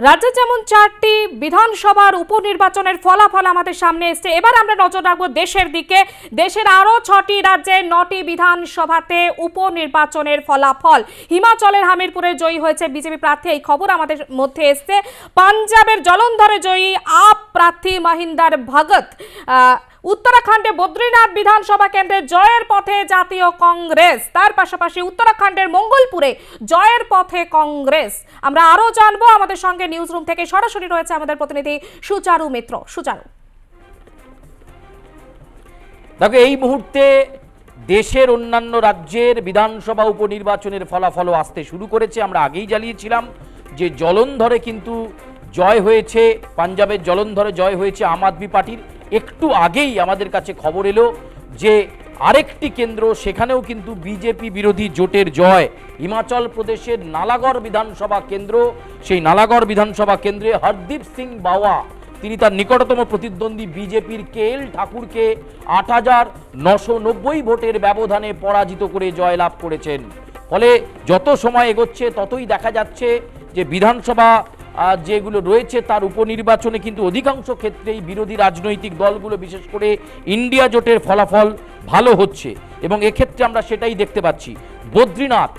রাজ্যে যেমন 4টি বিধানসভার উপনির্বাচনের ফলাফল আমাদের সামনে এসেছে, এবার আমরা নজর রাখবো দেশের দিকে। দেশের আরো 6টি রাজ্যে 9টি বিধানসভাতে উপনির্বাচনের ফলাফল। হিমাচলের হামিরপুরে জয়ী হয়েছে বিজেপি প্রার্থী, এই খবর আমাদের মধ্যে এসেছে। পাঞ্জাবের জলন্ধরে জয়ী আপ প্রার্থী মহিন্দর ভগত। উত্তরাখণ্ডে বদ্রীনাথ বিধানসভা কেন্দ্রে জয়ের পথে জাতীয় কংগ্রেস। তার পাশাপাশি উত্তরাখণ্ডের মঙ্গলপুরে জয়ের পথে কংগ্রেস। আমরা আরো জানবো, আমাদের সঙ্গে নিউজ রুম থেকে সরাসরি রয়েছে আমাদের প্রতিনিধি সুচারু মিত্র। সুচারু, দেখো, এই মুহূর্তে দেশের অন্যান্য রাজ্যের বিধানসভা উপনির্বাচনের ফলাফলও আসতে শুরু করেছে। আমরা আগেই জানিয়েছিলাম যে জলন্ধরে কিন্তু জয় হয়েছে, পাঞ্জাবের জলন্ধরে জয় হয়েছে আম আদমি পার্টির। একটু আগেই আমাদের কাছে খবর এলো যে আরেকটি কেন্দ্র, সেখানেও কিন্তু বিজেপি বিরোধী জোটের জয়। হিমাচল প্রদেশের নালাগড় বিধানসভা কেন্দ্র, সেই নালাগড় বিধানসভা কেন্দ্রে হরদীপ সিং বাওয়া তিনি তার নিকটতম প্রতিদ্বন্দ্বী বিজেপির কেএল ঠাকুরকে 8,990 ভোটের ব্যবধানে পরাজিত করে জয়লাভ করেছেন। ফলে যত সময় এগোচ্ছে ততই দেখা যাচ্ছে যে বিধানসভা যেগুলো রয়েছে তার উপনির্বাচনে কিন্তু অধিকাংশ ক্ষেত্রেই বিরোধী রাজনৈতিক দলগুলো, বিশেষ করে ইন্ডিয়া জোটের ফলাফল ভালো হচ্ছে এবং এক্ষেত্রে আমরা সেটাই দেখতে পাচ্ছি। বদ্রীনাথ,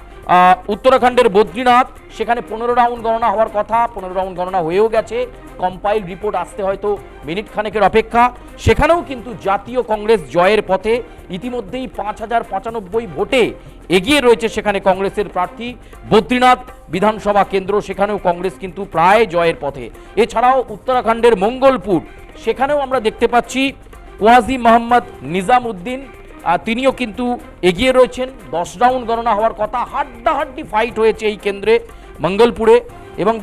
উত্তরাখণ্ডের বদ্রীনাথ, সেখানে 15 রাউন্ড গণনা হওয়ার কথা, 15 রাউন্ড গণনা হয়েও গেছে। কম্পাইল রিপোর্ট আসতে হয়তো মিনিট খানেকের অপেক্ষা। সেখানেও কিন্তু জাতীয় কংগ্রেস জয়ের পথে। ইতিমধ্যেই 5,095 ভোটে এগিয়ে রয়েছে সেখানে কংগ্রেসের প্রার্থী। বদ্রীনাথ বিধানসভা কেন্দ্র, সেখানেও কংগ্রেস কিন্তু প্রায় জয়ের পথে। এছাড়াও উত্তরাখণ্ডের মঙ্গলপুর, সেখানেও আমরা দেখতে পাচ্ছি ওয়াজি মোহাম্মদ নিজামউদ্দিন, তিনিও কিন্তু এগিয়ে রয়েছেন। 10 রাউন্ড গণনা হওয়ার কথা। হাড্ডাহাড্ডি ফাইট হয়েছে এই কেন্দ্রে মঙ্গলপুরে এবং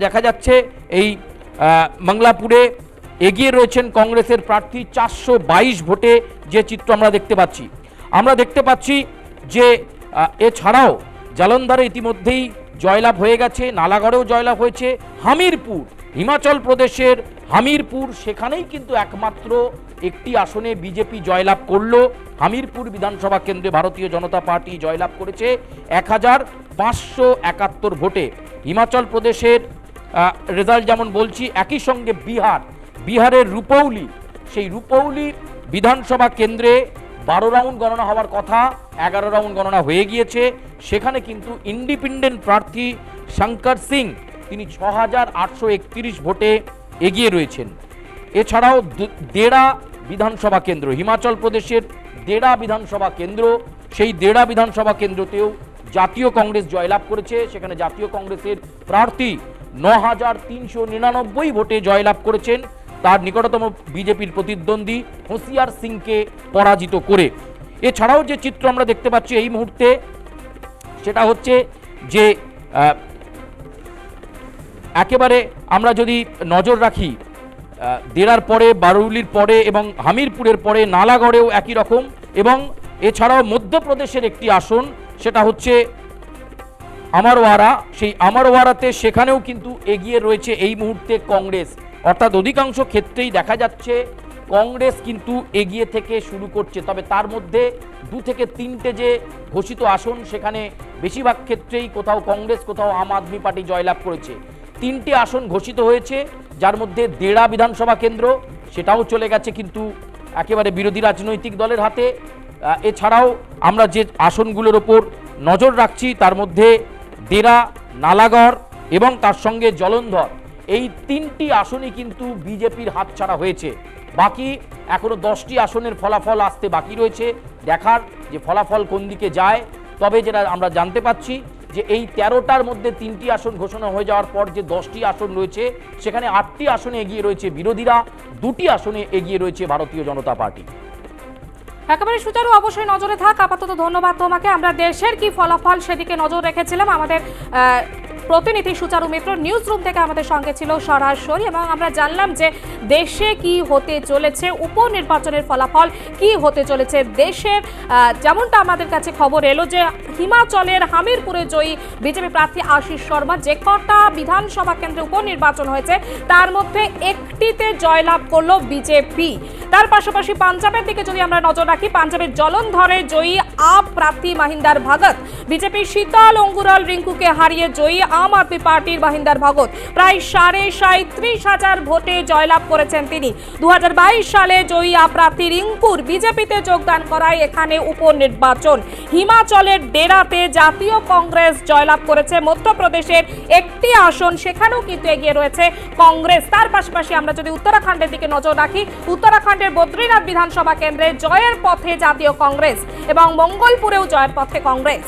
দেখা যাচ্ছে এই মংলাপুরে এগিয়ে রয়েছেন কংগ্রেসের প্রার্থী 422 ভোটে, যে চিত্র আমরা দেখতে পাচ্ছি। আমরা দেখতে পাচ্ছি যে এছাড়াও জলন্ধরে ইতিমধ্যেই জয়লাভ হয়ে গেছে, নালাগড়েও জয়লাভ হয়েছে। হামিরপুর, হিমাচল প্রদেশের হামিরপুর, সেখানেই কিন্তু একমাত্র একটি আসনে বিজেপি জয়লাভ করলো। হামিরপুর বিধানসভা কেন্দ্রে ভারতীয় জনতা পার্টি জয়লাভ করেছে 1,571 ভোটে। হিমাচল প্রদেশের রেজাল্ট যেমন বলছি, একই সঙ্গে বিহারের রুপৌলি, সেই রুপৌলি বিধানসভা কেন্দ্রে 12 রাউন্ড গণনা হওয়ার কথা, 11 রাউন্ড গণনা হয়ে গিয়েছে। সেখানে কিন্তু ইন্ডিপেন্ডেন্ট প্রার্থী শঙ্কর সিং তিনি 6,831 ভোটে এগিয়ে রয়েছেন। এছাড়াও দেড়া বিধানসভা কেন্দ্র, হিমাচল প্রদেশের দেড়া বিধানসভা কেন্দ্র, সেই দেড়া বিধানসভা কেন্দ্রতেও জাতীয় কংগ্রেস জয়লাভ করেছে। সেখানে জাতীয় কংগ্রেসের প্রার্থী 9,399 ভোটে জয়লাভ করেছেন তার নিকটতম বিজেপির প্রতিদ্বন্দ্বী হোসিয়ার সিংকে পরাজিত করে। এছাড়াও যে চিত্র আমরা দেখতে পাচ্ছি এই মুহূর্তে, সেটা হচ্ছে যে একেবারে আমরা যদি নজর রাখি, দেড়ার পরে, বারৌলির পরে এবং হামিরপুরের পরে নালাগড়েও একই রকম। এবং এছাড়াও মধ্যপ্রদেশের একটি আসন, সেটা হচ্ছে আমারওয়ারা, সেই আমারওয়ারাতে সেখানেও কিন্তু এগিয়ে রয়েছে এই মুহূর্তে কংগ্রেস। অর্থাৎ অধিকাংশ ক্ষেত্রেই দেখা যাচ্ছে কংগ্রেস কিন্তু এগিয়ে থেকে শুরু করছে। তবে তার মধ্যে 2 থেকে 3টে যে ঘোষিত আসন, সেখানে বেশিরভাগ ক্ষেত্রেই কোথাও কংগ্রেস, কোথাও আম আদমি পার্টি জয়লাভ করেছে। 3টে আসন ঘোষিত হয়েছে, যার মধ্যে দেড়া বিধানসভা কেন্দ্র, সেটাও চলে গেছে কিন্তু একেবারে বিরোধী রাজনৈতিক দলের হাতে। এছাড়াও আমরা যে আসনগুলোর ওপর নজর রাখছি তার মধ্যে দেড়া, নালাগড় এবং তার সঙ্গে জলন্ধর, এই 3টি আসনই কিন্তু বিজেপির হাতছাড়া হয়েছে। বাকি এখনো 10টি আসনের ফলাফল আসতে বাকি রয়েছে, দেখার যে ফলাফল কোন দিকে যায়। তবে যেটা আমরা জানতে পাচ্ছি যে এই 13টার মধ্যে 3টি আসন ঘোষণা হয়ে যাওয়ার পর যে 10টি আসন রয়েছে, সেখানে 8টি আসনে এগিয়ে রয়েছে বিরোধীরা, 2টি আসনে এগিয়ে রয়েছে ভারতীয় জনতা পার্টি। একেবারে সুচারু, অবশ্যই নজরে থাক। আপাতত ধন্যবাদ তোমাকে। আমরা দেশের কি ফলাফল সেদিকে নজর রেখেছিলাম। আমাদের প্রতিনিধি সুচারু মিত্র নিউজ রুম থেকে আমাদের সঙ্গে ছিল সরাসরি, এবং আমরা জানলাম যে দেশে কি হতে চলেছে, উপনির্বাচনের ফলাফল কি হতে চলেছে দেশের। যেমনটা আমাদের কাছে খবর এলো যে হিমাচলের হামিরপুরে জয়ী বিজেপি প্রার্থী আশিস শর্মা, যে কটা বিধানসভা কেন্দ্রে উপনির্বাচন হয়েছে তার মধ্যে একটিতে জয়লাভ করলো বিজেপি। তার পাশাপাশি পাঞ্জাবের দিকে যদি আমরা নজর রাখি, পাঞ্জাবের জলন্ধরে জয়ী আপ প্রার্থী মহিন্দর ভগত, বিজেপির শীতল অঙ্গুরল রিঙ্কুকে হারিয়ে জয়ী আম আদমি পার্টির মহিন্দর ভগত প্রায় 37,500 ভোটে জয়লাভ করেছেন তিনি। 2022 সালে জয়ী আপ প্রার্থী রিঙ্কুর বিজেপিতে যোগদান করায় এখানে উপনির্বাচন। হিমাচলের ডেরাতে জাতীয় কংগ্রেস জয়লাভ করেছে। মধ্যপ্রদেশের একটি আসন, সেখানেও কিন্তু এগিয়ে রয়েছে কংগ্রেস। তার পাশাপাশি আমরা যদি উত্তরাখণ্ডের দিকে নজর রাখি, উত্তরাখণ্ডের বদ্রীনাথ বিধানসভা কেন্দ্রে জয়ের পথে জাতীয় কংগ্রেস এবং মঙ্গলপুরেও জয়ের পথে কংগ্রেস।